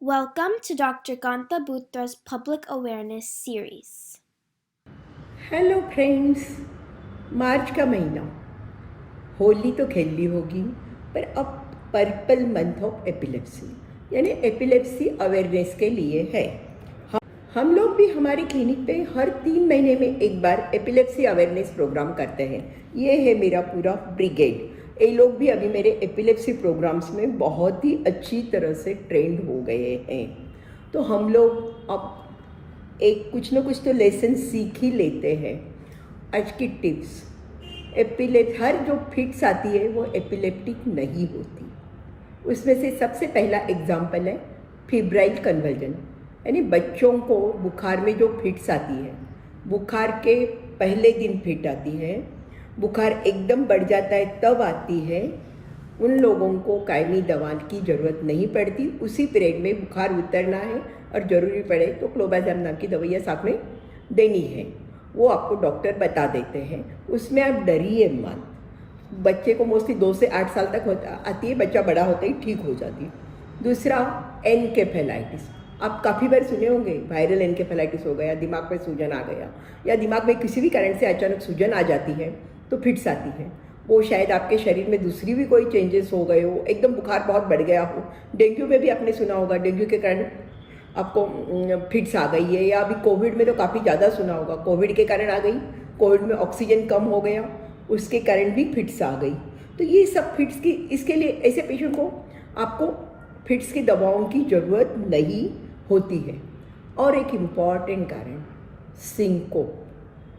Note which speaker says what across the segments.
Speaker 1: Welcome to Dr. Kanta Butra's Public Awareness Series.
Speaker 2: Hello friends, March का महीना, होली तो खेल ली होगी, पर अब पर्पल मंथ ऑफ एपिलेप्सी यानी एपिलेप्सी अवेयरनेस के लिए है। हम लोग भी हमारे क्लिनिक पे हर 3 महीने में एक बार एपिलेप्सी अवेयरनेस प्रोग्राम करते हैं। ये है मेरा पूरा ब्रिगेड। ये लोग भी अभी मेरे एपिलेप्सी प्रोग्राम्स में बहुत ही अच्छी तरह से ट्रेंड हो गए हैं। तो हम लोग अब एक कुछ ना कुछ तो लेसन सीख ही लेते हैं। आज की टिप्स, हर जो फिट्स आती है वो एपिलेप्टिक नहीं होती। उसमें से सबसे पहला एग्जाम्पल है फिब्राइल कन्वर्जन, यानी बच्चों को बुखार में जो फिट्स आती है, बुखार के पहले दिन फिट आती है, बुखार एकदम बढ़ जाता है तब आती है। उन लोगों को कायमी दवा की ज़रूरत नहीं पड़ती। उसी पीरियड में बुखार उतरना है और ज़रूरी पड़े तो क्लोबाज़ाम नाम की दवाइयाँ साथ में देनी है, वो आपको डॉक्टर बता देते हैं। उसमें आप डरिए मत। बच्चे को मोस्टली 2 से 8 साल तक आती है, बच्चा बड़ा होता ही ठीक हो जाती है। दूसरा एनकेफेलाइटिस, आप काफ़ी बार सुने होंगे, वायरल एनकेफेलाइटिस हो गया, दिमाग में सूजन आ गया, या दिमाग में किसी भी कारण से अचानक सूजन आ जाती है तो फिट्स आती है। वो शायद आपके शरीर में दूसरी भी कोई चेंजेस हो गए हो, एकदम बुखार बहुत बढ़ गया हो। डेंगू में भी आपने सुना होगा, डेंगू के कारण आपको फिट्स आ गई है, या अभी कोविड में तो काफ़ी ज़्यादा सुना होगा, कोविड के कारण आ गई, कोविड में ऑक्सीजन कम हो गया, उसके कारण भी फिट्स आ गई। तो ये सब फिट्स की, इसके लिए ऐसे पेशेंट को आपको फिट्स की दवाओं की ज़रूरत नहीं होती है। और एक इम्पॉर्टेंट कारण सिंकोप,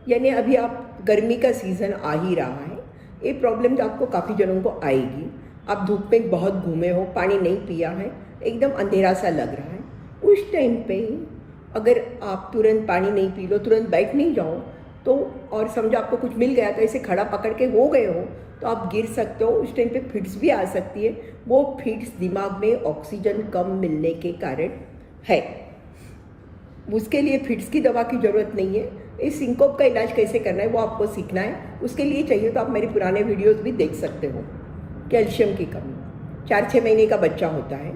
Speaker 2: यानी अभी आप गर्मी का सीज़न आ ही रहा है, ये प्रॉब्लम तो आपको काफ़ी जनों को आएगी। आप धूप में बहुत घूमे हो, पानी नहीं पिया है, एकदम अंधेरा सा लग रहा है, उस टाइम पे अगर आप तुरंत पानी नहीं पी लो, तुरंत बैठ नहीं जाओ तो, और समझो आपको कुछ मिल गया तो ऐसे खड़ा पकड़ के हो गए हो तो आप गिर सकते हो। उस टाइम पे फिट्स भी आ सकती है। वो फिट्स दिमाग में ऑक्सीजन कम मिलने के कारण है। उसके लिए फिट्स की दवा की ज़रूरत नहीं है। इस सिंकोप का इलाज कैसे करना है वो आपको सीखना है। उसके लिए चाहिए तो आप मेरे पुराने वीडियोस भी देख सकते हो। कैल्शियम की कमी, 4-6 महीने का बच्चा होता है,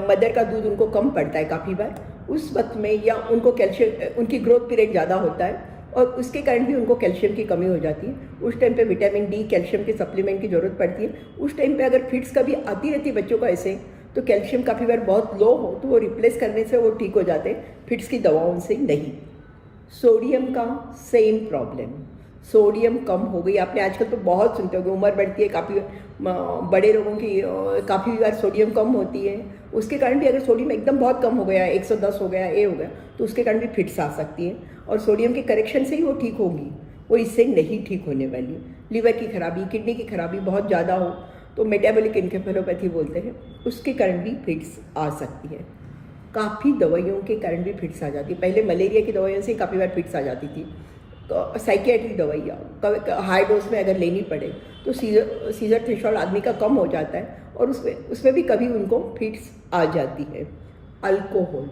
Speaker 2: मदर का दूध उनको कम पड़ता है काफ़ी बार उस वक्त में, या उनको कैल्शियम, उनकी ग्रोथ पीरियड ज़्यादा होता है और उसके कारण भी उनको कैल्शियम की कमी हो जाती है। उस टाइम पे विटामिन डी, कैल्शियम के सप्लीमेंट की ज़रूरत पड़ती है। उस टाइम पे अगर फिट्स कभी आती रहती है बच्चों को ऐसे, तो कैल्शियम काफ़ी बार बहुत लो हो तो वो रिप्लेस करने से वो ठीक हो जाते हैं, फिट्स की दवाओं से नहीं। सोडियम का सेम प्रॉब्लम, सोडियम कम हो गई, आपने आजकल तो बहुत सुनते होंगे, उम्र बढ़ती है, काफ़ी बड़े लोगों की काफ़ी बार सोडियम कम होती है। उसके कारण भी अगर सोडियम एकदम बहुत कम हो गया, 110 हो गया, ये हो गया, तो उसके कारण भी फिट्स आ सकती है। और सोडियम के करेक्शन से ही वो ठीक होगी, वो इससे नहीं ठीक होने वाली। लिवर की खराबी, किडनी की खराबी बहुत ज़्यादा हो तो मेटाबॉलिक एन्केफेलोपैथी बोलते हैं, उसके कारण भी फिट्स आ सकती है। काफ़ी दवाइयों के कारण भी फिट्स आ जाती है। पहले मलेरिया की दवाइयों से काफ़ी बार फिट्स आ जाती थी। तो साइकियाट्रिक दवाइयाँ हाई डोज में अगर लेनी पड़े तो सीजर थ्रेशोल्ड आदमी का कम हो जाता है और उसमें भी कभी उनको फिट्स आ जाती है। अल्कोहल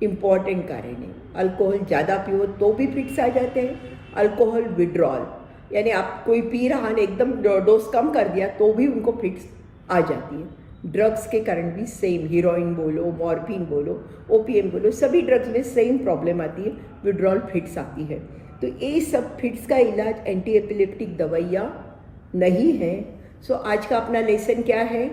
Speaker 2: इम्पॉर्टेंट कारण है। अल्कोहल ज़्यादा पियो तो भी फिट्स आ जाते हैं। अल्कोहल विड्रॉल, यानी आप कोई पी रहा है, एकदम डोज कम कर दिया तो भी उनको फिट्स आ जाती है। ड्रग्स के कारण भी सेम, हीरोइन बोलो, मॉर्फिन बोलो, ओपीएम बोलो, सभी ड्रग्स में सेम प्रॉब्लम आती है, विड्रॉल फिट्स आती है। तो ये सब फिट्स का इलाज एंटी एपिलेप्टिक दवाइयाँ नहीं है। सो आज का अपना लेसन क्या है,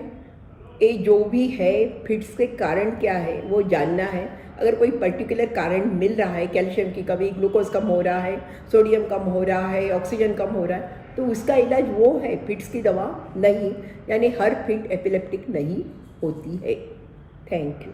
Speaker 2: ये जो भी है फिट्स के कारण क्या है वो जानना है। अगर कोई पर्टिकुलर कारण मिल रहा है, कैल्शियम की कमी, ग्लूकोज कम हो रहा है, सोडियम कम हो रहा है, ऑक्सीजन कम हो रहा है, तो उसका इलाज वो है, फिट्स की दवा नहीं। यानी हर फिट एपिलेप्टिक नहीं होती है। Thank you.